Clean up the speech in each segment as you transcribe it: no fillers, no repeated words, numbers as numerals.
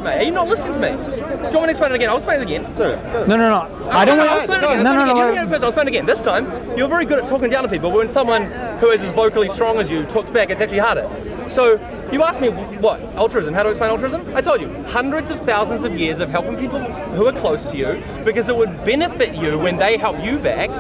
Mate, are you not listening to me? Do you want me to explain it again? I'll explain it again. No. I don't want to explain it again. I'll explain it again. This time, you're very good at talking down to people, but when someone who is as vocally strong as you talks back, it's actually harder. So, you asked me, what? Altruism. How to explain altruism? I told you, hundreds of thousands of years of helping people who are close to you, because it would benefit you when they help you back,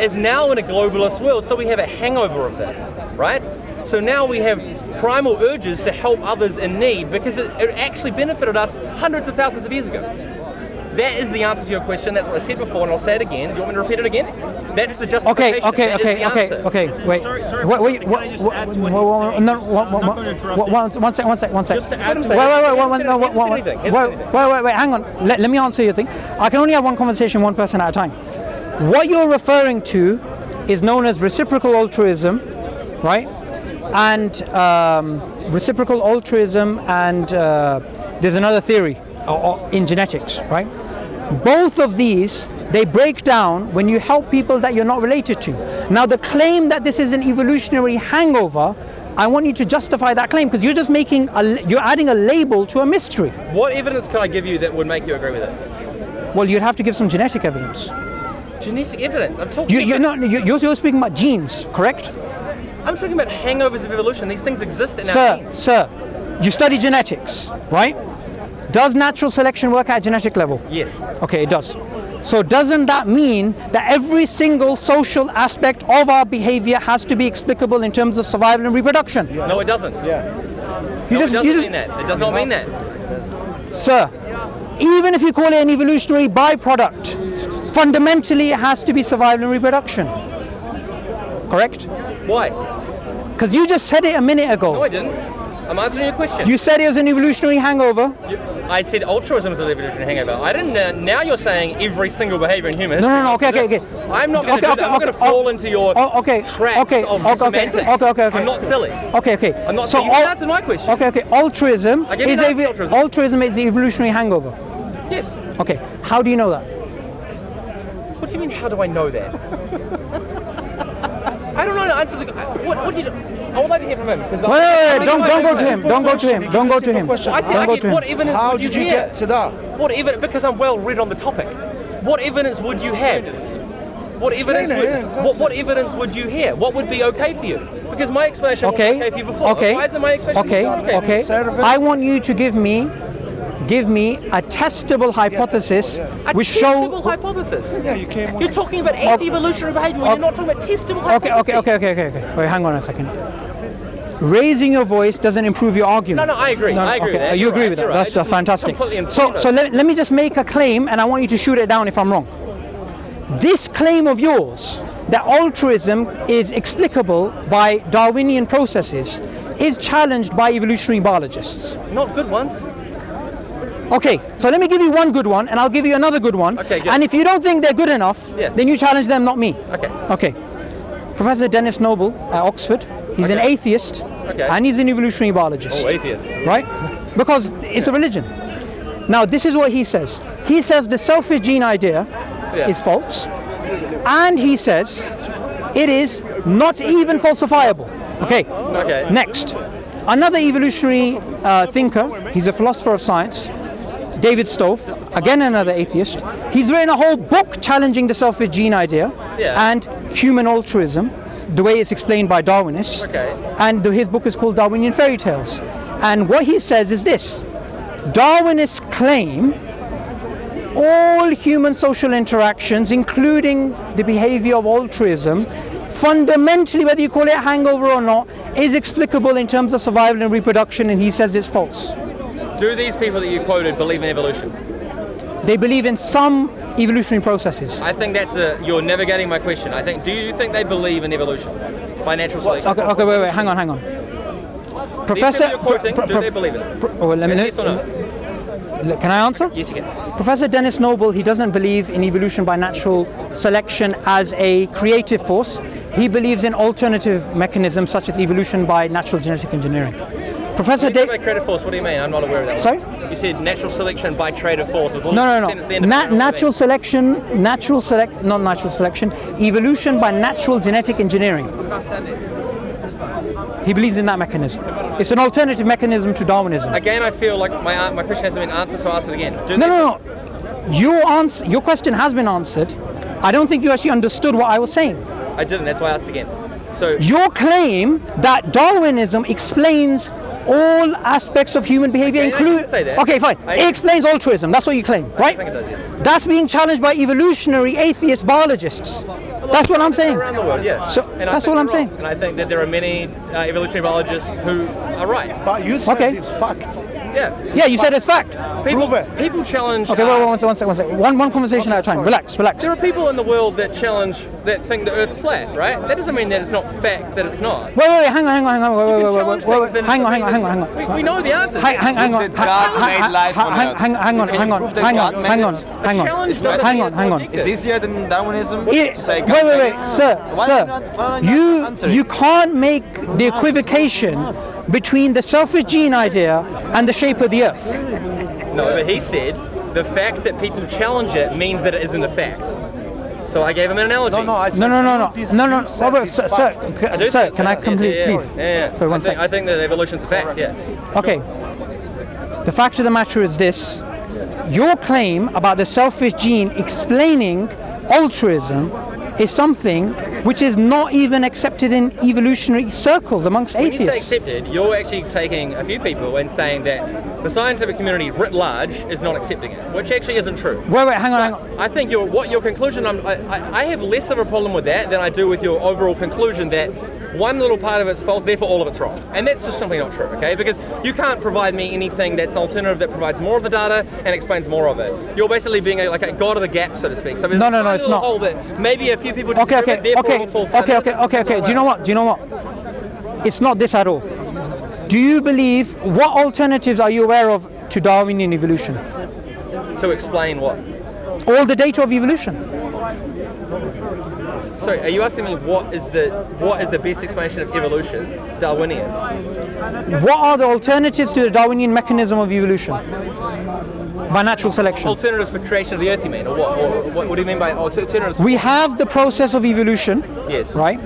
is now in a globalist world, so we have a hangover of this, right? So now we have primal urges to help others in need because it actually benefited us hundreds of thousands of years ago. That is the answer to your question. That's what I said before, and I'll say it again. Do you want me to repeat it again? That's the justification. Okay. Wait. Sorry. Can I just add to what he's saying? I'm not going to interrupt. One sec. Just to add to Wait. Hang on. Let me answer your thing. I can only have one conversation, one person at a time. What you're referring to is known as reciprocal altruism, right? And reciprocal altruism, and there's another theory in genetics, right? Both of these, they break down when you help people that you're not related to. Now, the claim that this is an evolutionary hangover, I want you to justify that claim, because you're just you're adding a label to a mystery. What evidence can I give you that would make you agree with it? Well, you'd have to give some genetic evidence. Genetic evidence? I'm talking you're speaking about genes, correct? I'm talking about hangovers of evolution. These things exist in our genes. Sir, you study genetics, right? Does natural selection work at a genetic level? Yes. Okay, it does. So doesn't that mean that every single social aspect of our behavior has to be explicable in terms of survival and reproduction? No, it doesn't. Yeah. It doesn't mean that. It does not mean that. Sir, even if you call it an evolutionary byproduct, fundamentally it has to be survival and reproduction. Correct? Why? Because you just said it a minute ago. No, I didn't. I'm answering your question. You said it was an evolutionary hangover. I said altruism is an evolutionary hangover. I didn't. Now you're saying every single behavior in human history. No. Okay. I'm not going to do that. I'm going to fall into your traps of semantics. Okay. I'm not silly. Okay. I'm not silly. You can answer my question. Okay. Altruism is an evolutionary hangover. Yes. Okay. How do you know that? What do you mean? How do I know that? I don't know the answer. What did you? I would like to hear from him. Wait, don't go to him. Don't go to him. I said, what evidence How would you did you hear? get to that? What evidence? Because I'm well read on the topic. What evidence would you have? What evidence would you hear? What would be okay for you? Because my explanation was okay for you before. Okay. Why isn't my explanation okay? I want you to give me a testable hypothesis which testable hypothesis? Yeah, you came. You're talking about anti-evolutionary behavior when you're not talking about testable hypotheses. Okay. Wait, hang on a second. Raising your voice doesn't improve your argument. No, I agree. I agree with that. You agree with that? That's fantastic. So let me just make a claim, and I want you to shoot it down if I'm wrong. This claim of yours, that altruism is explicable by Darwinian processes, is challenged by evolutionary biologists. Not good ones. Okay, so let me give you one good one, and I'll give you another good one. Okay, good. And if you don't think they're good enough, then you challenge them, not me. Okay. Professor Dennis Noble at Oxford, he's an atheist, and he's an evolutionary biologist. Oh, atheist. Right? Because it's a religion. Now, this is what he says. He says the selfish gene idea is false, and he says it is not even falsifiable. Okay. Next. Another evolutionary thinker, he's a philosopher of science, David Stove, again another atheist. He's written a whole book challenging the selfish gene idea and human altruism, the way it's explained by Darwinists. And his book is called Darwinian Fairy Tales. And what he says is this: Darwinists claim all human social interactions, including the behavior of altruism, fundamentally, whether you call it a hangover or not, is explicable in terms of survival and reproduction, and he says it's false. Do these people that you quoted believe in evolution? They believe in some evolutionary processes. I think you're navigating my question. Do you think they believe in evolution by natural selection? Okay, wait, hang on. Professor, do they believe in it? Yes or no? Can I answer? Yes, you can. Professor Dennis Noble, he doesn't believe in evolution by natural selection as a creative force. He believes in alternative mechanisms such as evolution by natural genetic engineering. Professor When you say by creative force, what do you mean? I'm not aware of that. Sorry? You said natural selection by creative force. No. Evolution by natural genetic engineering. He believes in that mechanism. It's an alternative mechanism to Darwinism. Again, I feel like my question hasn't been answered, so I'll ask it again. No. Your question has been answered. I don't think you actually understood what I was saying. I didn't, that's why I asked again. So your claim that Darwinism explains all aspects of human behavior, okay, including... say that. Okay, fine. It explains altruism. That's what you claim, right? I think it does, yes. That's being challenged by evolutionary atheist biologists. That's what I'm saying. Around the world, yeah. So that's all I'm saying. And I think that there are many evolutionary biologists who are right. But you said it's fact. Yeah, you said it's fact. People challenge... Okay, one second. One conversation at a time. Relax. There are people in the world that think the Earth's flat, right? That doesn't mean that it's not fact that it's not. Wait, hang on. Hang on. We know the answer. Hang on. It's easier than Darwinism to say wait, sir. You can't make the equivocation between the selfish gene idea and the shape of the Earth. No, but he said the fact that people challenge it means that it isn't a fact. So I gave him an analogy. No. Sir, can I complete, please? Yeah. Sorry, one second. I think that evolution's a fact, yeah. Okay. The fact of the matter is this. Your claim about the selfish gene explaining altruism is something which is not even accepted in evolutionary circles amongst atheists. When you say accepted, you're actually taking a few people and saying that the scientific community writ large is not accepting it, which actually isn't true. Wait, hang on. I think your conclusion, I have less of a problem with that than I do with your overall conclusion that one little part of it's false, therefore all of it's wrong. And that's just simply not true, okay? Because you can't provide me anything that's an alternative that provides more of the data and explains more of it. You're basically being like a god of the gap, so to speak. So there's No, a it's not. hole that maybe a few people disagree with, therefore all falls down. Okay. Do you know what? It's not this at all. Do you believe, what alternatives are you aware of to Darwinian evolution? To explain what? All the data of evolution. So are you asking me what is the best explanation of evolution? Darwinian. What are the alternatives to the Darwinian mechanism of evolution? By natural selection. Alternatives for creation of the Earth, you mean? Or what do you mean by alternatives? We have the process of evolution. Yes. Right?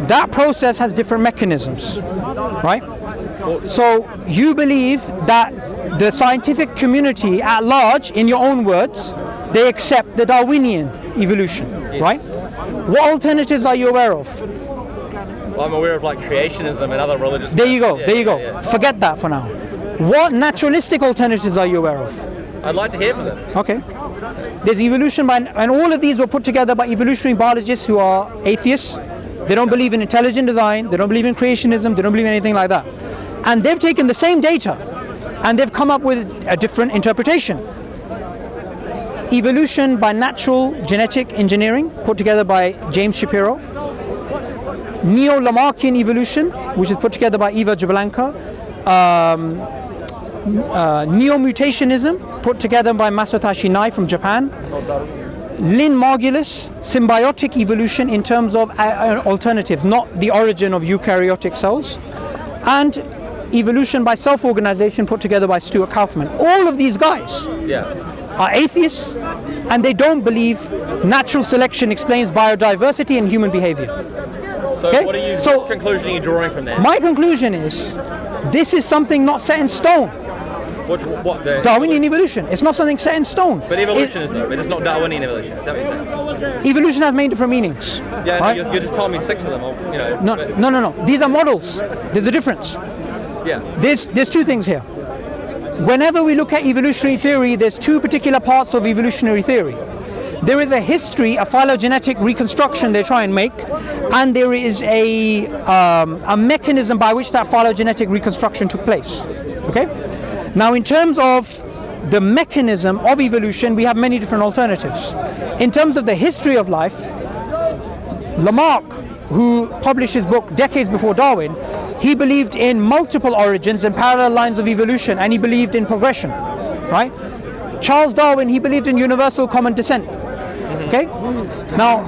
That process has different mechanisms. Right? So you believe that the scientific community at large, in your own words, they accept the Darwinian evolution. Yes. Right? What alternatives are you aware of? Well, I'm aware of like creationism and other religious... There you go. Yeah. Forget that for now. What naturalistic alternatives are you aware of? I'd like to hear from them. Okay. There's evolution and all of these were put together by evolutionary biologists who are atheists. They don't believe in intelligent design, they don't believe in creationism, they don't believe in anything like that. And they've taken the same data and they've come up with a different interpretation. Evolution by natural genetic engineering, put together by James Shapiro. Neo-Lamarckian evolution, which is put together by Eva Jablonka. Neo-mutationism, put together by Masayoshi Nai from Japan. Lynn Margulis, symbiotic evolution in terms of alternatives, not the origin of eukaryotic cells. And evolution by self-organization, put together by Stuart Kauffman. All of these guys are atheists, and they don't believe natural selection explains biodiversity and human behavior. So what conclusion are you drawing from that? My conclusion is, this is something not set in stone. The Darwinian evolution. It's not something set in stone. But evolution is though, but it's not Darwinian evolution. Is that what you're saying? Evolution has many different meanings. Yeah, right? you're just telling me 6 of them, or, you know. No. These are models. There's a difference. Yeah. There's two things here. Whenever we look at evolutionary theory, there's two particular parts of evolutionary theory. There is a history, a phylogenetic reconstruction they try and make, and there is a mechanism by which that phylogenetic reconstruction took place. Okay? Now, in terms of the mechanism of evolution, we have many different alternatives. In terms of the history of life, Lamarck, who published his book decades before Darwin, he believed in multiple origins and parallel lines of evolution, and he believed in progression, right? Charles Darwin, he believed in universal common descent. Okay? Now,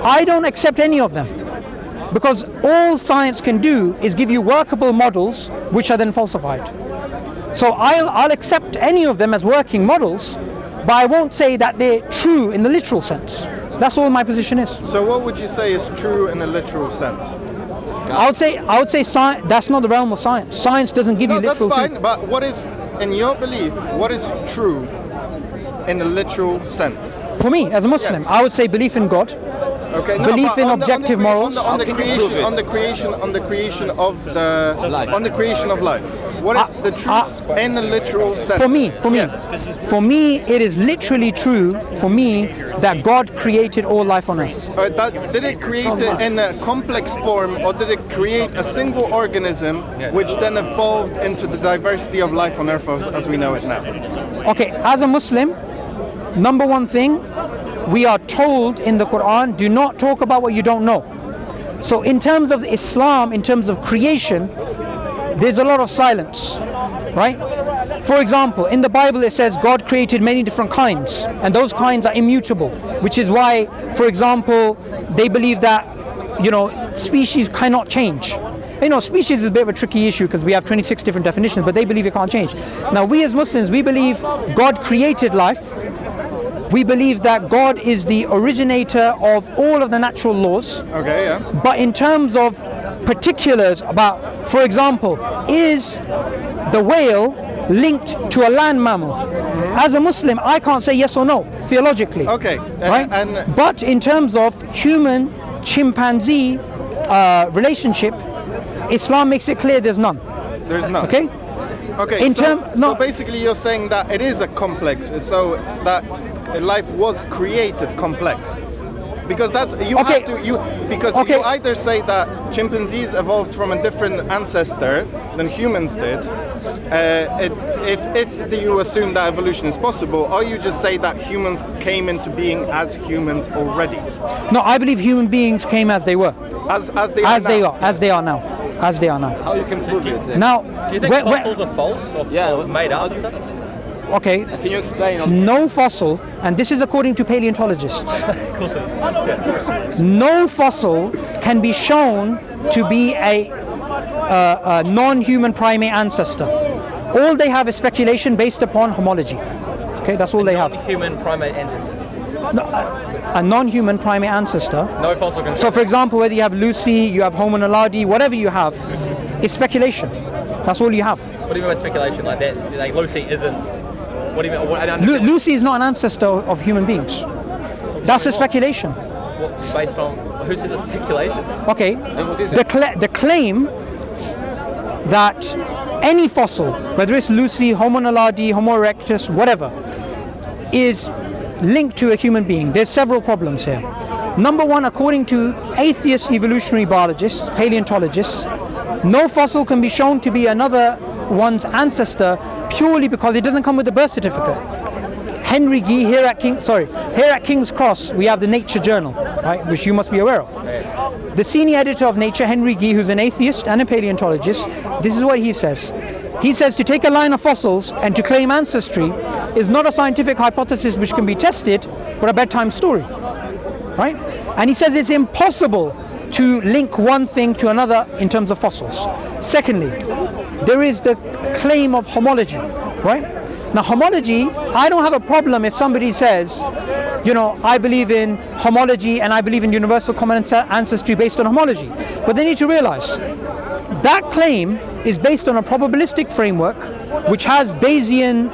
I don't accept any of them, because all science can do is give you workable models which are then falsified. So I'll accept any of them as working models, but I won't say that they're true in the literal sense. That's all my position is. So what would you say is true in a literal sense? I would say science. That's not the realm of science. Science doesn't give you literal that's fine. truth. But what is, in your belief, what is true in a literal sense? For me, as a Muslim, Yes. I would say belief in God, Okay, belief but in on the- objective morals. on the How can you creation, prove it? on the creation of Life. on the creation of life. What is the truth in a literal sense? For me, it is literally true for me that God created all life on earth. Did it create it in a complex form, or did it create a single organism which then evolved into the diversity of life on earth as we know it now? Okay, as a Muslim, number one thing, we are told in the Quran, do not talk about what you don't know. So in terms of Islam, in terms of creation, there's a lot of silence, right? For example, in the Bible it says God created many different kinds, and those kinds are immutable, which is why, for example, they believe that, species cannot change. Species is a bit of a tricky issue because we have 26 different definitions, but they believe it can't change. Now, we as Muslims, we believe God created life. We believe that God is the originator of all of the natural laws. Okay, yeah. But in terms of particulars about, for example, is the whale linked to a land mammal? As a Muslim, I can't say yes or no, theologically. Okay. Right? But in terms of human-chimpanzee relationship, Islam makes it clear there's none. There's none. Okay? Okay. So basically you're saying that it is a complex, so that life was created complex. Because that's you Okay. have to you Okay. either say that chimpanzees evolved from a different ancestor than humans did, if you assume that evolution is possible, or you just say that humans came into being as humans already, No, I believe human beings came as they were. as they As they now. are. As they are now. As they are now. How you can prove it? Now, Do you think fossils are false or Yeah, made up? okay, Can you explain? no fossil, and this is according to paleontologists, Of course it is. no fossil can be shown to be a non-human primate ancestor. All they have is speculation based upon homology. Okay, that's all they have. Human primate ancestor. A non-human primate ancestor. No fossil can. So, for example, whether you have Lucy, you have Homo naledi, whatever you have, is speculation. That's all you have. What do you mean by speculation? Like that? Like Lucy isn't. What do you mean? I don't understand. Lucy is not an ancestor of human beings. That's a speculation. What, based on who says it's speculation? Okay, what is the claim that any fossil, whether it's Lucy, Homo naledi, Homo erectus, whatever, is linked to a human being. There's several problems here. Number one, according to atheist evolutionary biologists, paleontologists, no fossil can be shown to be another one's ancestor purely because it doesn't come with a birth certificate. Henry Gee, here at King's Cross, we have the Nature Journal, right, which you must be aware of. The senior editor of Nature, Henry Gee, who's an atheist and a paleontologist, this is what he says. He says to take a line of fossils and to claim ancestry is not a scientific hypothesis which can be tested, but a bedtime story, right? And he says it's impossible to link one thing to another in terms of fossils. Secondly, there is the claim of homology, right? Now, homology, I don't have a problem if somebody says, I believe in homology and I believe in universal common ancestry based on homology. But they need to realize that claim is based on a probabilistic framework which has Bayesian,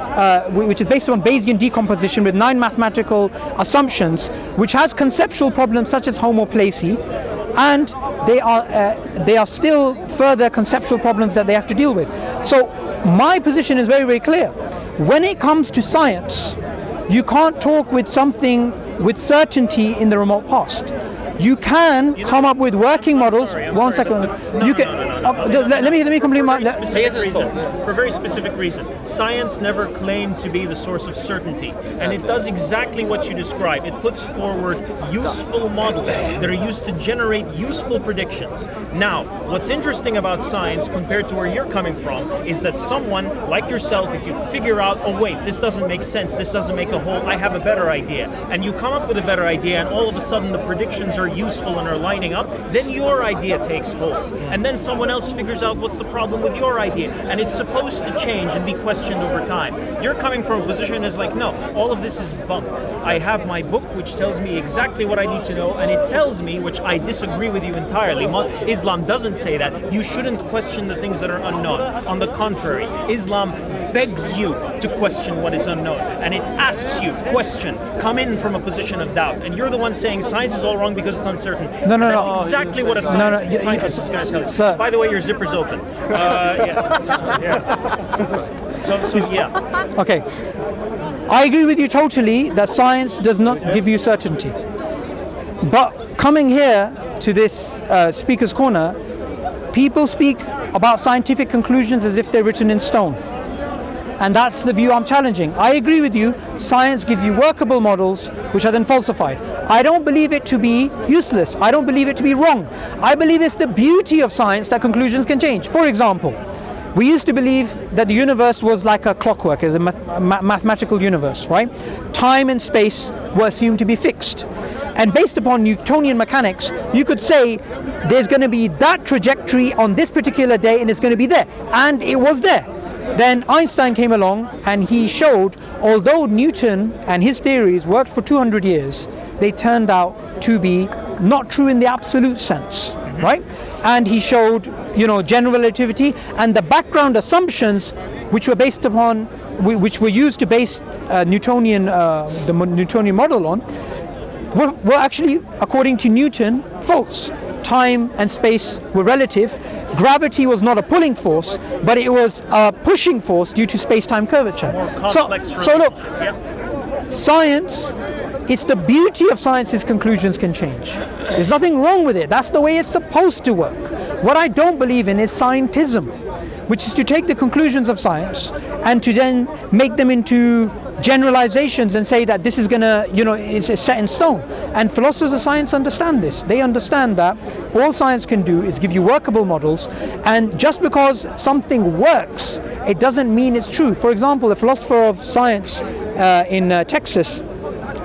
which is based on Bayesian decomposition with 9 mathematical assumptions, which has conceptual problems such as homoplasy, and they are still further conceptual problems that they have to deal with. So my position is very, very clear. When it comes to science, you can't talk with something with certainty in the remote past. You can come up with working models. One second. Let me complete my. For a very specific reason. Science never claimed to be the source of certainty, and it does exactly what you describe. It puts forward useful models that are used to generate useful predictions. Now, what's interesting about science compared to where you're coming from is that someone like yourself, if you figure out, oh wait, this doesn't make sense, this doesn't make a whole, I have a better idea, and you come up with a better idea, and all of a sudden the predictions are useful and are lining up, then your idea takes hold. And then someone else figures out what's the problem with your idea. And it's supposed to change and be questioned over time. You're coming from a position as like, no, all of this is bunk. I have my book which tells me exactly what I need to know, and it tells me, which I disagree with you entirely. Islam doesn't say that. You shouldn't question the things that are unknown. On the contrary, Islam begs you to question what is unknown, and it asks you, question, come in from a position of doubt. And you're the one saying science is all wrong because it's uncertain. That's exactly what a scientist is going to tell you. Sir. By the way, your zipper's open. So yeah. Okay. I agree with you totally that science does not give you certainty. But coming here to this Speaker's Corner, people speak about scientific conclusions as if they're written in stone. And that's the view I'm challenging. I agree with you, science gives you workable models which are then falsified. I don't believe it to be useless. I don't believe it to be wrong. I believe it's the beauty of science that conclusions can change. For example, we used to believe that the universe was like a clockwork, as a mathematical universe, right? Time and space were assumed to be fixed. And based upon Newtonian mechanics, you could say there's going to be that trajectory on this particular day and it's going to be there. And it was there. Then Einstein came along and he showed, although Newton and his theories worked for 200 years, they turned out to be not true in the absolute sense, right? And he showed, general relativity and the background assumptions which were based upon, which were used to base the Newtonian model on, were actually, according to Newton, false. Time and space were relative. Gravity was not a pulling force, but it was a pushing force due to space-time curvature. So look, science, it's the beauty of science's conclusions can change. There's nothing wrong with it. That's the way it's supposed to work. What I don't believe in is scientism, which is to take the conclusions of science and to then make them into generalizations and say that this is gonna, it's set in stone. And philosophers of science understand this. They understand that all science can do is give you workable models, and just because something works, it doesn't mean it's true. For example, a philosopher of science in Texas,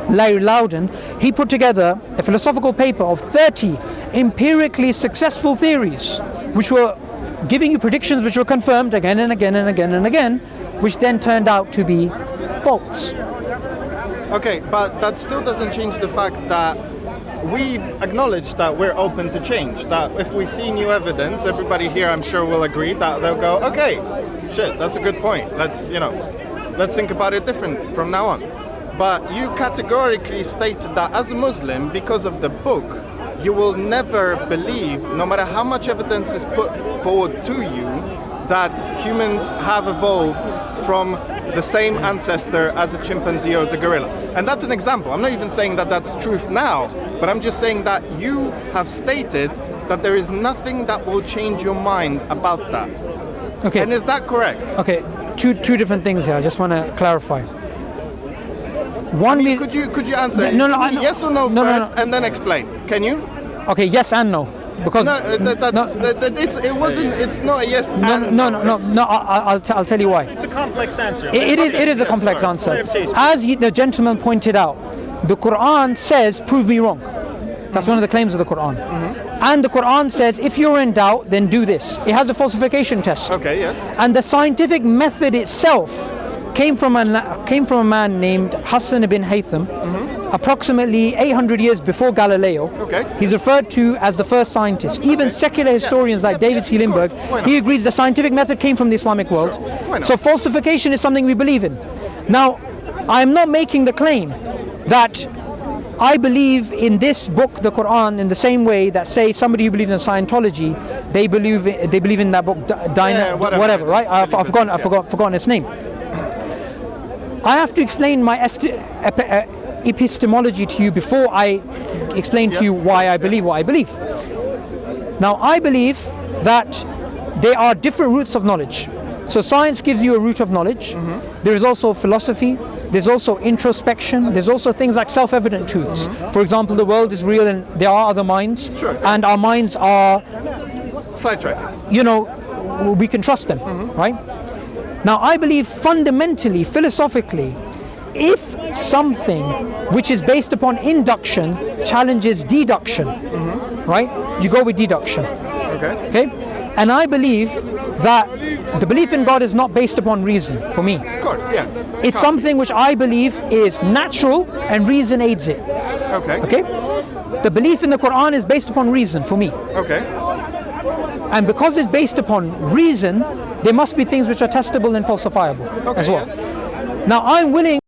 Larry Loudon, he put together a philosophical paper of 30 empirically successful theories, which were giving you predictions which were confirmed again and again and again and again, which then turned out to be false. Okay, but that still doesn't change the fact that we've acknowledged that we're open to change. That if we see new evidence, everybody here I'm sure will agree that they'll go, okay, shit, that's a good point. Let's think about it different from now on. But you categorically stated that as a Muslim, because of the book, you will never believe, no matter how much evidence is put forward to you, that humans have evolved from the same ancestor as a chimpanzee or as a gorilla. And that's an example. I'm not even saying that that's truth now, but I'm just saying that you have stated that there is nothing that will change your mind about that. Okay. And is that correct? Okay, two different things here. I just want to clarify. Could you answer yes or no first and then explain? Can you? Okay, yes and no. Because it's not a yes and no. I'll tell you why. It's a complex answer. It is a complex answer. As the gentleman pointed out, the Quran says, "Prove me wrong." That's one of the claims of the Quran. And the Quran says, if you're in doubt, then do this. It has a falsification test. Okay, yes. And the scientific method itself came from a man named Hassan ibn Haytham, approximately 800 years before Galileo. Okay. He's referred to as the first scientist. Even secular historians like David C. Lindbergh, he agrees the scientific method came from the Islamic world. Sure. So falsification is something we believe in. Now, I'm not making the claim that I believe in this book, the Quran, in the same way that, say, somebody who believes in Scientology, they believe in that book, whatever, right? I've forgotten its name. I have to explain my epistemology to you before I explain to you why I believe what I believe. Now, I believe that there are different routes of knowledge. So science gives you a route of knowledge. There is also philosophy. There's also introspection. There's also things like self-evident truths. For example, the world is real and there are other minds. Sure. And our minds are sidetracked. We can trust them, right? Now, I believe fundamentally, philosophically, if something which is based upon induction challenges deduction, right? You go with deduction. Okay. And I believe that the belief in God is not based upon reason for me. Of course, yeah. It's something which I believe is natural and reason aids it. Okay. Okay? The belief in the Quran is based upon reason for me. Okay. And because it's based upon reason, there must be things which are testable and falsifiable as well. Yes. Now I'm willing